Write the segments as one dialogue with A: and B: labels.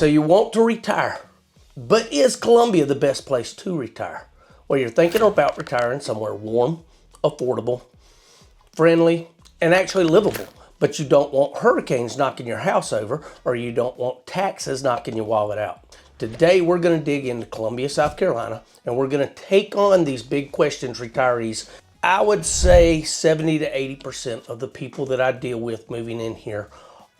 A: so you want to retire, but is Columbia the best place to retire? Well, you're thinking about retiring somewhere warm, affordable, friendly, and actually livable. But you don't want hurricanes knocking your house over, or you don't want taxes knocking your wallet out. Today, we're going to dig into Columbia, South Carolina, and we're going to take on these big questions retirees. I would say 70 to 80% of the people that I deal with moving in here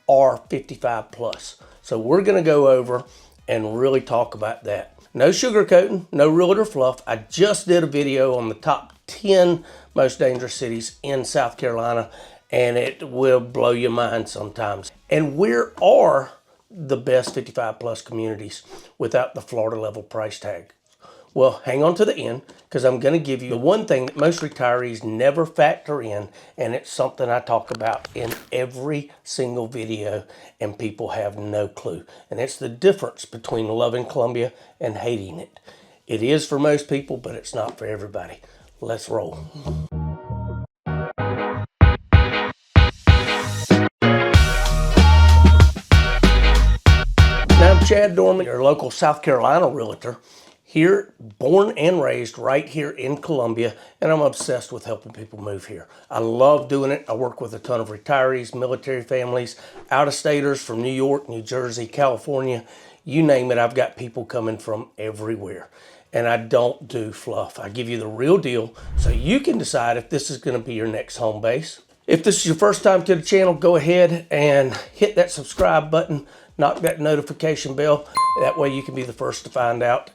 A: are 55 plus. So we're going to go over and really talk about that. No sugarcoating, no realtor fluff. I just did a video on the top 10 most dangerous cities in South Carolina, and it will blow your mind sometimes. And where are the best 55 plus communities without the Florida level price tag? Well, hang on to the end, because I'm going to give you the one thing that most retirees never factor in, and it's something I talk about in every single video, and people have no clue. And it's the difference between loving Columbia and hating it. It is for most people, but it's not for everybody. Let's roll. Now, I'm Chad Dorman, your local South Carolina realtor. Here, born and raised right here in Columbia, and I'm obsessed with helping people move here. I love doing it. I work with a ton of retirees, military families, out-of-staters from New York, New Jersey, California, you name it. I've got people coming from everywhere, and I don't do fluff. I give you the real deal so you can decide if this is going to be your next home base. If this is your first time to the channel, go ahead and hit that subscribe button, knock that notification bell. That way you can be the first to find out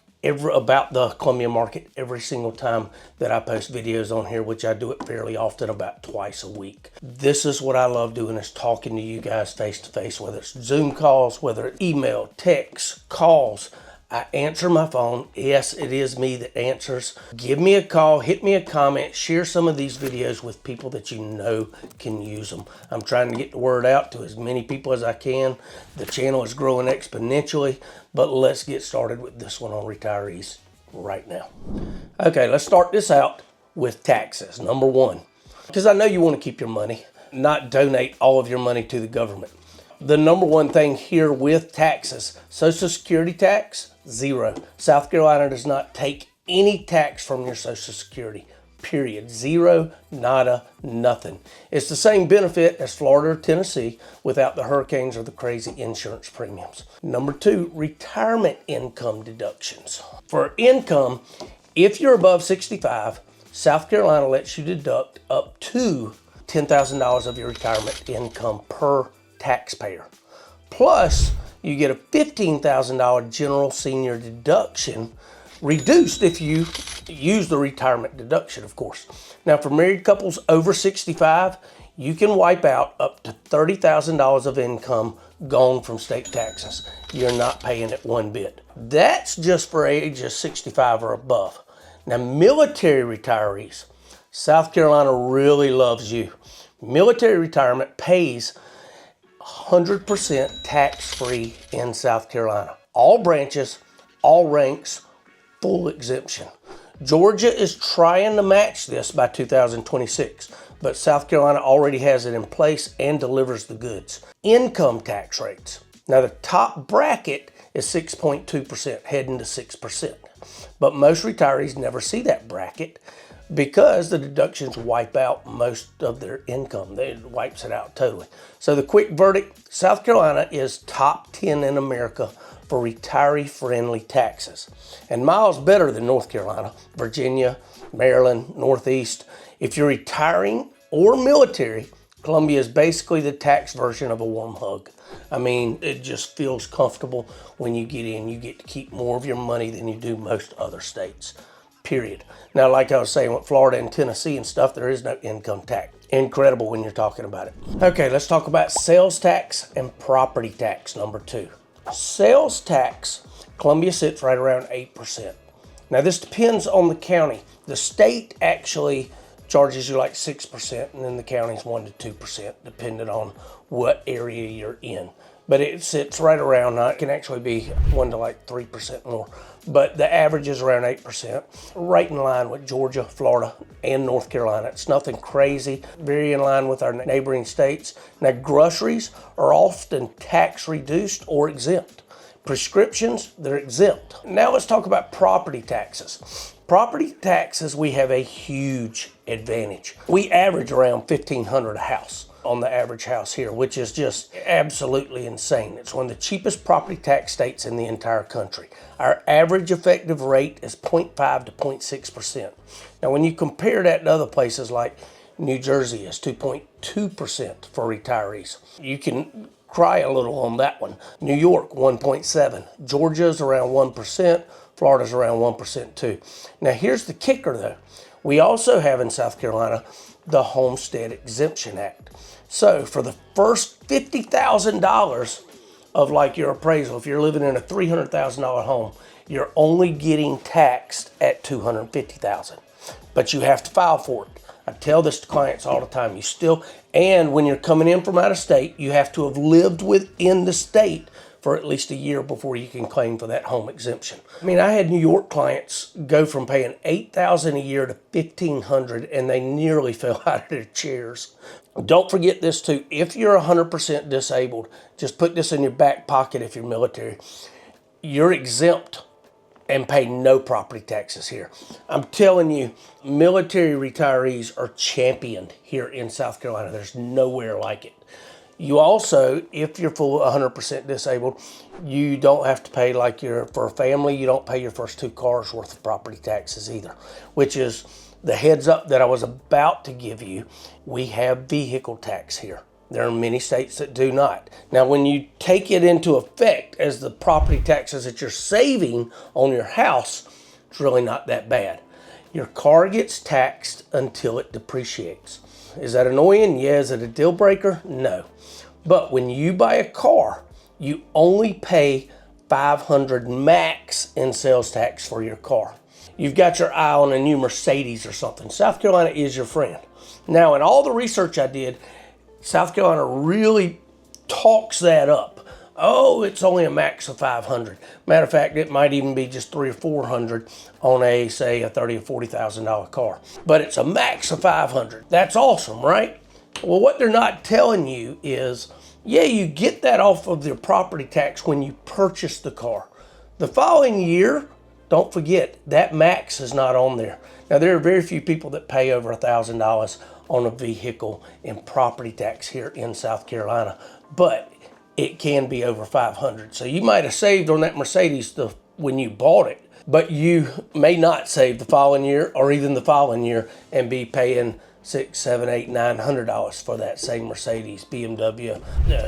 A: about the Columbia market every single time that I post videos on here, which I do it fairly often, about twice a week. This is what I love doing, is talking to you guys face to face, whether it's Zoom calls, whether it's email, text, calls. I answer my phone. Yes, it is me that answers. Give me a call, hit me a comment, share some of these videos with people that you know can use them. I'm trying to get the word out to as many people as I can. The channel is growing exponentially, but let's get started with this one on retirees right now. Okay, let's start this out with taxes. Number one, because I know you want to keep your money, not donate all of your money to the government. The number one thing here with taxes, Social Security tax, zero. South Carolina does not take any tax from your Social Security, period. Zero, nada, nothing. It's the same benefit as Florida or Tennessee without the hurricanes or the crazy insurance premiums. Number two, retirement income deductions. For income, if you're above 65, South Carolina lets you deduct up to $10,000 of your retirement income per taxpayer. Plus, you get a $15,000 general senior deduction, reduced if you use the retirement deduction, of course. Now, for married couples over 65, you can wipe out up to $30,000 of income gone from state taxes. You're not paying it one bit. That's just for ages 65 or above. Now, military retirees, South Carolina really loves you. Military retirement pays 100% tax-free in South Carolina. All branches, all ranks, full exemption. Georgia is trying to match this by 2026, but South Carolina already has it in place and delivers the goods. Income tax rates. Now, the top bracket is 6.2%, heading to 6%. But most retirees never see that bracket because the deductions wipe out most of their income. It wipes it out totally. So the quick verdict, South Carolina is top 10 in America for retiree-friendly taxes, and miles better than North Carolina, Virginia, Maryland, Northeast. If you're retiring or military, Columbia is basically the tax version of a warm hug. I mean, it just feels comfortable when you get in. You get to keep more of your money than you do most other states. Period. Now, like I was saying, with Florida and Tennessee and stuff, there is no income tax. Incredible when you're talking about it. Okay, let's talk about sales tax and property tax, number two. Sales tax, Columbia sits right around 8%. Now, this depends on the county. The state actually charges you like 6%, and then the county's 1 to 2%, depending on what area you're in. But it sits right around, now it can actually be 1 to like 3% more, but the average is around 8%, right in line with Georgia, Florida, and North Carolina. It's nothing crazy, very in line with our neighboring states. Now, groceries are often tax reduced or exempt. Prescriptions, they're exempt. Now let's talk about property taxes. Property taxes, we have a huge advantage. We average around $1,500 a house on the average house here, which is just absolutely insane. It's one of the cheapest property tax states in the entire country. Our average effective rate is 0.5 to 0.6%. Now, when you compare that to other places like New Jersey is 2.2% for retirees. You can cry a little on that one. New York, 1.7. Georgia's around 1%. Florida's around 1% too. Now here's the kicker though. We also have in South Carolina the Homestead Exemption Act. So for the first $50,000 of like your appraisal, if you're living in a $300,000 home, you're only getting taxed at $250,000, but you have to file for it. I tell this to clients all the time. And when you're coming in from out of state, you have to have lived within the state for at least a year before you can claim for that home exemption. I mean, I had New York clients go from paying $8,000 a year to $1,500, and they nearly fell out of their chairs. Don't forget this too. If you're 100% disabled, just put this in your back pocket if you're military. You're exempt and pay no property taxes here. I'm telling you, military retirees are championed here in South Carolina. There's nowhere like it. You also, if you're full 100% disabled, you don't have to pay like for a family, you don't pay your first 2 cars worth of property taxes either, which is the heads up that I was about to give you. We have vehicle tax here. There are many states that do not. Now, when you take it into effect as the property taxes that you're saving on your house, it's really not that bad. Your car gets taxed until it depreciates. Is that annoying? Yeah. Is it a deal breaker? No. But when you buy a car, you only pay $500 max in sales tax for your car. You've got your eye on a new Mercedes or something. South Carolina is your friend. Now, in all the research I did, South Carolina really talks that up. Oh, it's only a max of $500. Matter of fact, it might even be just $300 or $400 on a, say, a $30,000 or $40,000 car. But it's a max of $500. That's awesome, right? Well, what they're not telling you is, yeah, you get that off of your property tax when you purchase the car. The following year, don't forget, that max is not on there. Now, there are very few people that pay over $1,000 on a vehicle in property tax here in South Carolina, but it can be over $500. So you might have saved on that Mercedes when you bought it, but you may not save the following year or even the following year and be paying $600, $700, $800, $900 for that same Mercedes, BMW,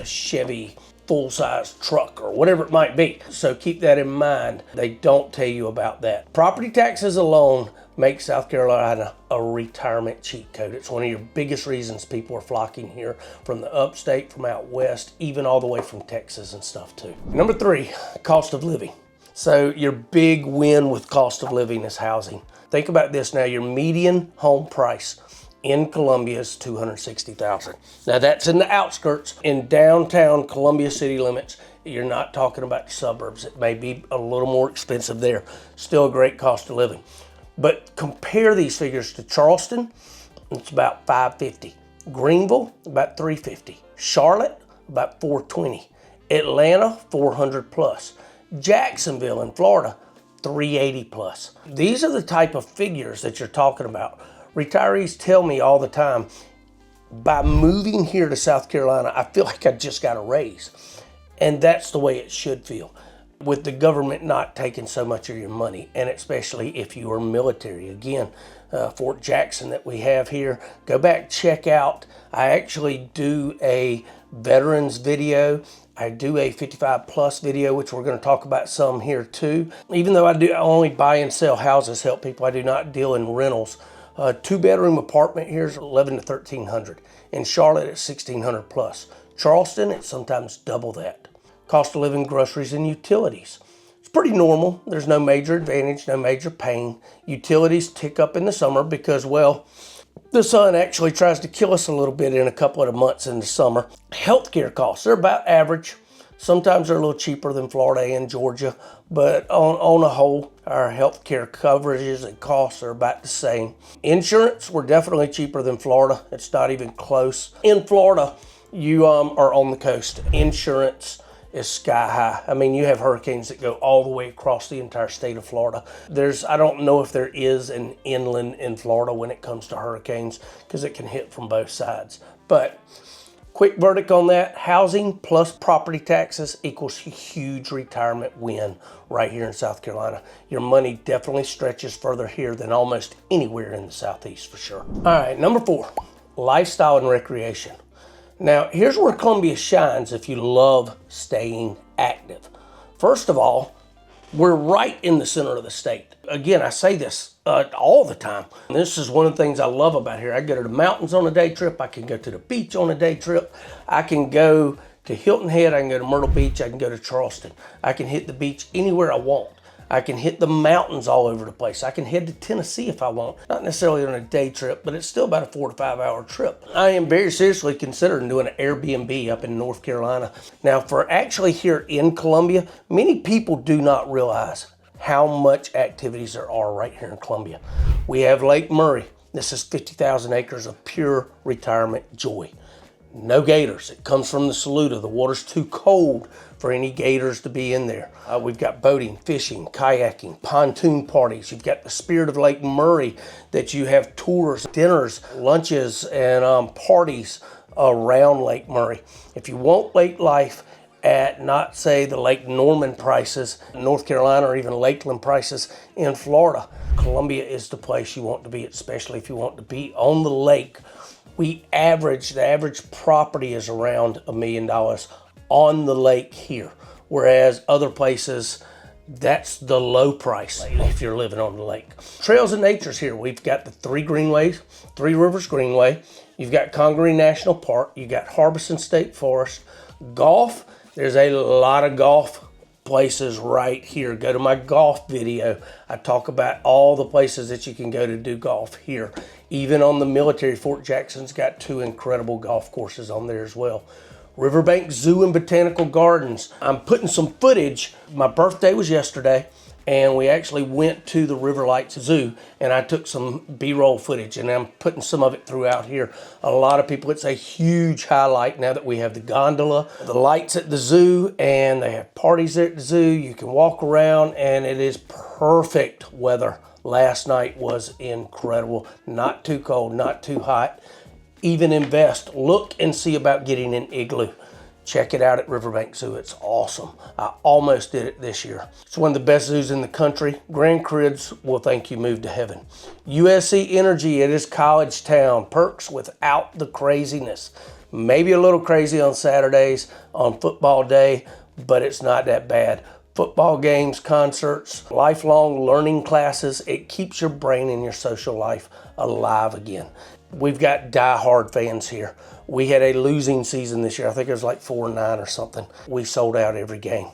A: Chevy, full-size truck or whatever it might be. So keep that in mind. They don't tell you about that. Property taxes alone make South Carolina a retirement cheat code. It's one of your biggest reasons people are flocking here from the upstate, from out west, even all the way from Texas and stuff too. Number 3, cost of living. So your big win with cost of living is housing. Think about this now. Your median home price in Columbia is $260,000. Now that's in the outskirts. In downtown Columbia city limits, you're not talking about the suburbs. It may be a little more expensive there. Still a great cost of living. But compare these figures to Charleston, it's about $550. Greenville, about $350. Charlotte, about $420. Atlanta, $400 plus. Jacksonville in Florida, $380 plus. These are the type of figures that you're talking about. Retirees tell me all the time, by moving here to South Carolina, I feel like I just got a raise. And that's the way it should feel, with the government not taking so much of your money, and especially if you are military. Again, Fort Jackson that we have here, go back, check out. I actually do a veterans video. I do a 55 plus video, which we're going to talk about some here too. Even though I only buy and sell houses, help people, I do not deal in rentals. 2-bedroom apartment here is $1,100 to $1,300. In Charlotte, it's $1,600 plus. Charleston, it's sometimes double that. Cost of living, groceries, and utilities. It's pretty normal. There's no major advantage, no major pain. Utilities tick up in the summer because, well, the sun actually tries to kill us a little bit in a couple of months in the summer. Healthcare costs, they're about average. Sometimes they're a little cheaper than Florida and Georgia, but on a whole, our healthcare coverages and costs are about the same. Insurance, we're definitely cheaper than Florida. It's not even close. In Florida, you are on the coast. Insurance is sky high. I mean, you have hurricanes that go all the way across the entire state of Florida. I don't know if there is an inland in Florida when it comes to hurricanes, because it can hit from both sides. But quick verdict on that, housing plus property taxes equals a huge retirement win right here in South Carolina. Your money definitely stretches further here than almost anywhere in the Southeast for sure. All right, number 4, lifestyle and recreation. Now, here's where Columbia shines if you love staying active. First of all, we're right in the center of the state. Again, I say this all the time. This is one of the things I love about here. I go to the mountains on a day trip. I can go to the beach on a day trip. I can go to Hilton Head. I can go to Myrtle Beach. I can go to Charleston. I can hit the beach anywhere I want. I can hit the mountains all over the place. I can head to Tennessee if I want. Not necessarily on a day trip, but it's still about a 4 to 5 hour trip. I am very seriously considering doing an Airbnb up in North Carolina. Now, for actually here in Columbia, many people do not realize how much activities there are right here in Columbia. We have Lake Murray. This is 50,000 acres of pure retirement joy. No gators. It comes from the Saluda. The water's too cold for any gators to be in there. We've got boating, fishing, kayaking, pontoon parties. You've got the Spirit of Lake Murray that you have tours, dinners, lunches, and parties around Lake Murray. If you want lake life at not say the Lake Norman prices, North Carolina, or even Lakeland prices in Florida, Columbia is the place you want to be, especially if you want to be on the lake. The average property is around $1 million on the lake here, whereas other places, that's the low price if you're living on the lake. Trails and nature's here. We've got the 3 greenways, 3 Rivers Greenway. You've got Congaree National Park. You've got Harbison State Forest. Golf, there's a lot of golf places right here. Go to my golf video. I talk about all the places that you can go to do golf here. Even on the military, Fort Jackson's got 2 incredible golf courses on there as well. Riverbank Zoo and Botanical Gardens. I'm putting some footage. My birthday was yesterday, and we actually went to the River Lights Zoo, and I took some B-roll footage, and I'm putting some of it throughout here. A lot of people, it's a huge highlight now that we have the gondola, the lights at the zoo, and they have parties there at the zoo. You can walk around, and it is perfect weather. Last night was incredible. Not too cold, not too hot. Even invest, look and see about getting an igloo. Check it out at Riverbank Zoo. It's awesome. I almost did it this year. It's one of the best zoos in the country. Grandkids will think you moved to heaven. USC Energy, it is college town. Perks without the craziness. Maybe a little crazy on Saturdays, on football day, but it's not that bad. Football games, concerts, lifelong learning classes. It keeps your brain and your social life alive again. We've got die-hard fans here. We had a losing season this year. I think it was like 4-9 or something. We sold out every game.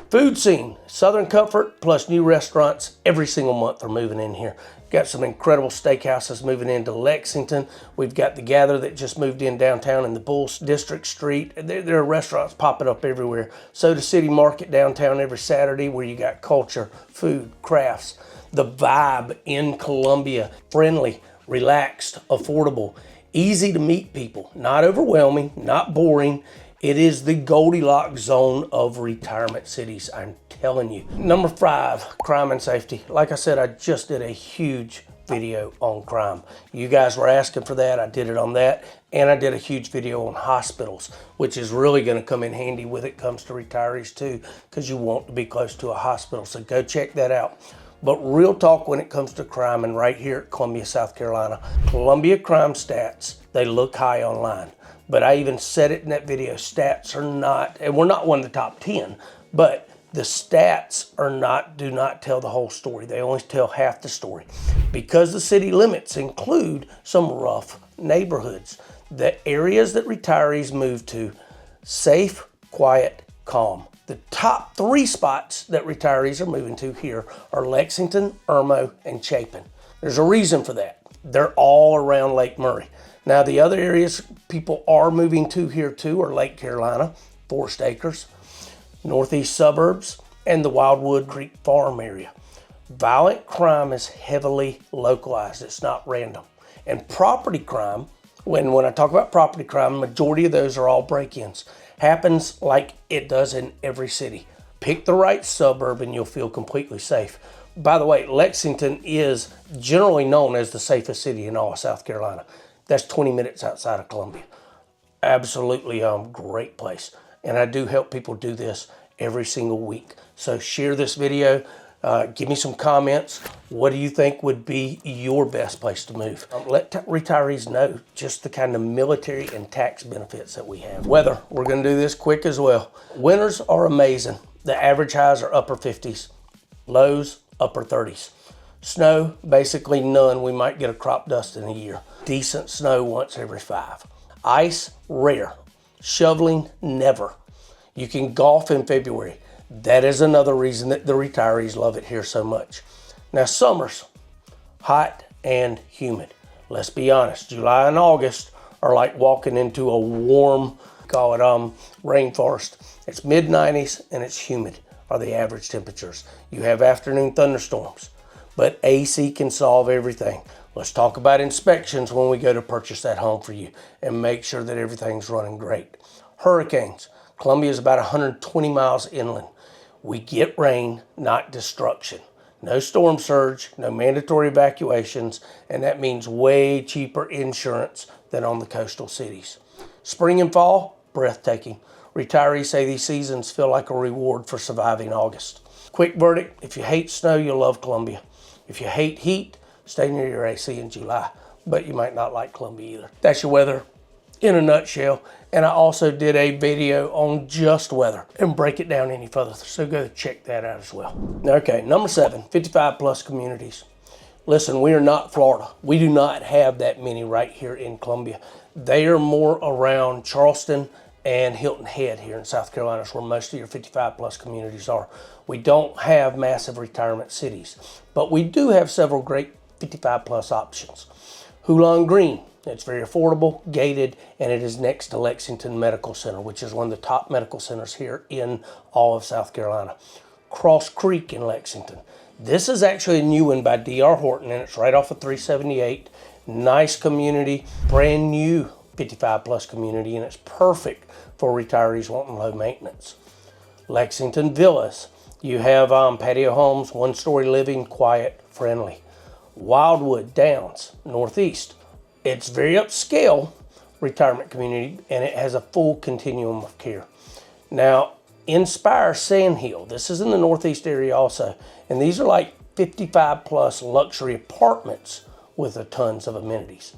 A: Food scene, Southern Comfort plus new restaurants every single month are moving in here. Got some incredible steakhouses moving into Lexington. We've got the Gather that just moved in downtown in the Bulls District Street. There are restaurants popping up everywhere. Soda City Market downtown every Saturday where you got culture, food, crafts. The vibe in Columbia, friendly, relaxed, affordable, easy to meet people, not overwhelming, not boring. It is the Goldilocks zone of retirement cities, I'm telling you. Number 5, crime and safety. Like I said, I just did a huge video on crime. You guys were asking for that. I did it on that. And I did a huge video on hospitals, which is really going to come in handy when it comes to retirees too, because you want to be close to a hospital. So go check that out. But real talk when it comes to crime, and right here at Columbia, South Carolina, Columbia crime stats, they look high online. But I even said it in that video, stats are not, and we're not one of the top 10, but the stats do not tell the whole story. They only tell half the story. Because the city limits include some rough neighborhoods. The areas that retirees move to, safe, quiet, calm. The top 3 spots that retirees are moving to here are Lexington, Irmo, and Chapin. There's a reason for that. They're all around Lake Murray. Now, the other areas people are moving to here too are Lake Carolina, Forest Acres, Northeast Suburbs, and the Wildwood Creek Farm area. Violent crime is heavily localized. It's not random. And property crime, when I talk about property crime, the majority of those are all break-ins. Happens like it does in every city. Pick the right suburb and you'll feel completely safe. By the way, Lexington is generally known as the safest city in all of South Carolina. That's 20 minutes outside of Columbia. Absolutely great place. And I do help people do this every single week. So share this video. Give me some comments. What do you think would be your best place to move? Let retirees know just the kind of military and tax benefits that we have. Weather, we're gonna do this quick as well. Winters are amazing. The average highs are upper 50s, lows upper 30s. Snow, basically none. We might get a crop dust in a year. Decent snow once every 5. Ice, rare. Shoveling, never. You can golf in February. That is another reason that the retirees love it here so much. Now summers, hot and humid. Let's be honest, July and August are like walking into a warm, call it rainforest. It's mid-90s and it's humid are the average temperatures. You have afternoon thunderstorms, but AC can solve everything. Let's talk about inspections when we go to purchase that home for you and make sure that everything's running great. Hurricanes, Columbia is about 120 miles inland. We get rain, not destruction. No storm surge, no mandatory evacuations, and that means way cheaper insurance than on the coastal cities. Spring and fall, breathtaking. Retirees say these seasons feel like a reward for surviving August. Quick verdict, if you hate snow, you'll love Columbia. If you hate heat, stay near your AC in July, but you might not like Columbia either. That's your weather in a nutshell. And I also did a video on just weather and break it down any further. So go check that out as well. Okay, number 7, 55 plus communities. Listen, we are not Florida. We do not have that many right here in Columbia. They are more around Charleston and Hilton Head here in South Carolina is where most of your 55 plus communities are. We don't have massive retirement cities, but we do have several great 55 plus options. Hulan Green, it's very affordable, gated, and it is next to Lexington Medical Center, which is one of the top medical centers here in all of South Carolina. Cross Creek in Lexington. This is actually a new one by D.R. Horton, and it's right off of 378. Nice community, brand new 55 plus community, and it's perfect for retirees wanting low maintenance. Lexington Villas. You have patio homes, 1-story living, quiet, friendly. Wildwood Downs, Northeast. It's very upscale retirement community, and it has a full continuum of care. Now, Inspire Sandhill. This is in the Northeast area also, and these are like 55 plus luxury apartments with tons of amenities.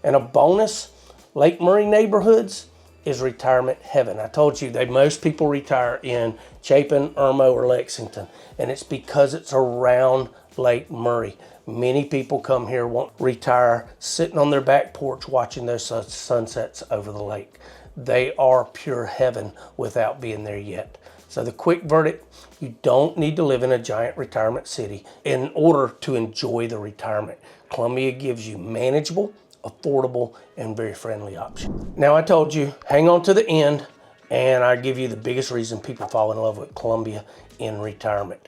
A: And a bonus, Lake Murray neighborhoods is retirement heaven. I told you that most people retire in Chapin, Irmo, or Lexington, and it's because it's around Lake Murray. Many people come here, want to retire, sitting on their back porch watching those sunsets over the lake. They are pure heaven without being there yet. So the quick verdict, you don't need to live in a giant retirement city in order to enjoy the retirement. Columbia gives you manageable, affordable, and very friendly options. Now I told you, hang on to the end, and I give you the biggest reason people fall in love with Columbia in retirement.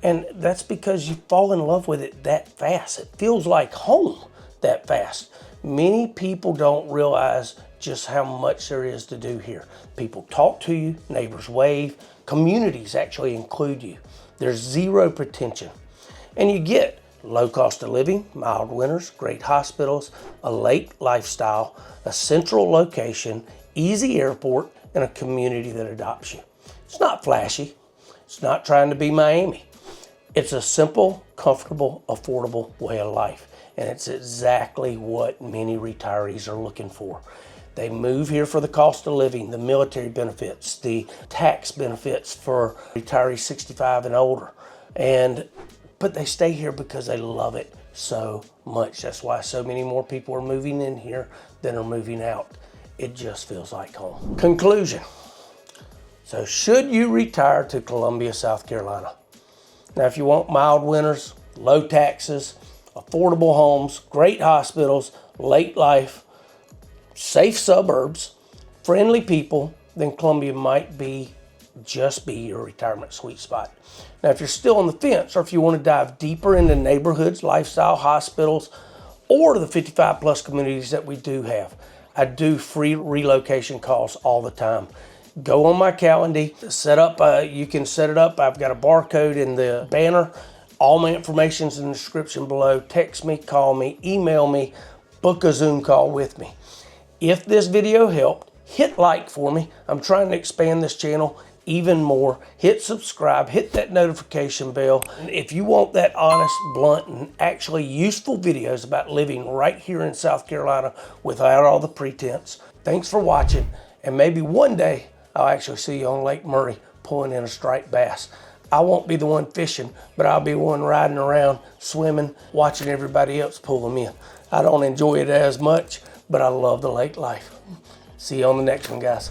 A: And that's because you fall in love with it that fast. It feels like home that fast. Many people don't realize just how much there is to do here. People talk to you, neighbors wave, communities actually include you. There's zero pretension. And you get low cost of living, mild winters, great hospitals, a lake lifestyle, a central location, easy airport, and a community that adopts you. It's not flashy. It's not trying to be Miami. It's a simple, comfortable, affordable way of life. And it's exactly what many retirees are looking for. They move here for the cost of living, the military benefits, the tax benefits for retirees 65 and older. But they stay here because they love it so much. That's why so many more people are moving in here than are moving out. It just feels like home. Conclusion. So should you retire to Columbia, South Carolina? Now, if you want mild winters, low taxes, affordable homes, great hospitals, late life, safe suburbs, friendly people, then Columbia might just be your retirement sweet spot. Now, if you're still on the fence, or if you want to dive deeper into neighborhoods, lifestyle, hospitals, or the 55 plus communities that we do have, I do free relocation calls all the time. go on my calendar, set up, you can set it up. I've got a barcode in the banner. All my information's in the description below. Text me, call me, email me, book a Zoom call with me. If this video helped, hit like for me. I'm trying to expand this channel even more. Hit subscribe, hit that notification bell. If you want that honest, blunt, and actually useful videos about living right here in South Carolina without all the pretense, thanks for watching. And maybe one day I'll actually see you on Lake Murray pulling in a striped bass. I won't be the one fishing, but I'll be the one riding around, swimming, watching everybody else pull them in. I don't enjoy it as much, but I love the lake life. See you on the next one, guys.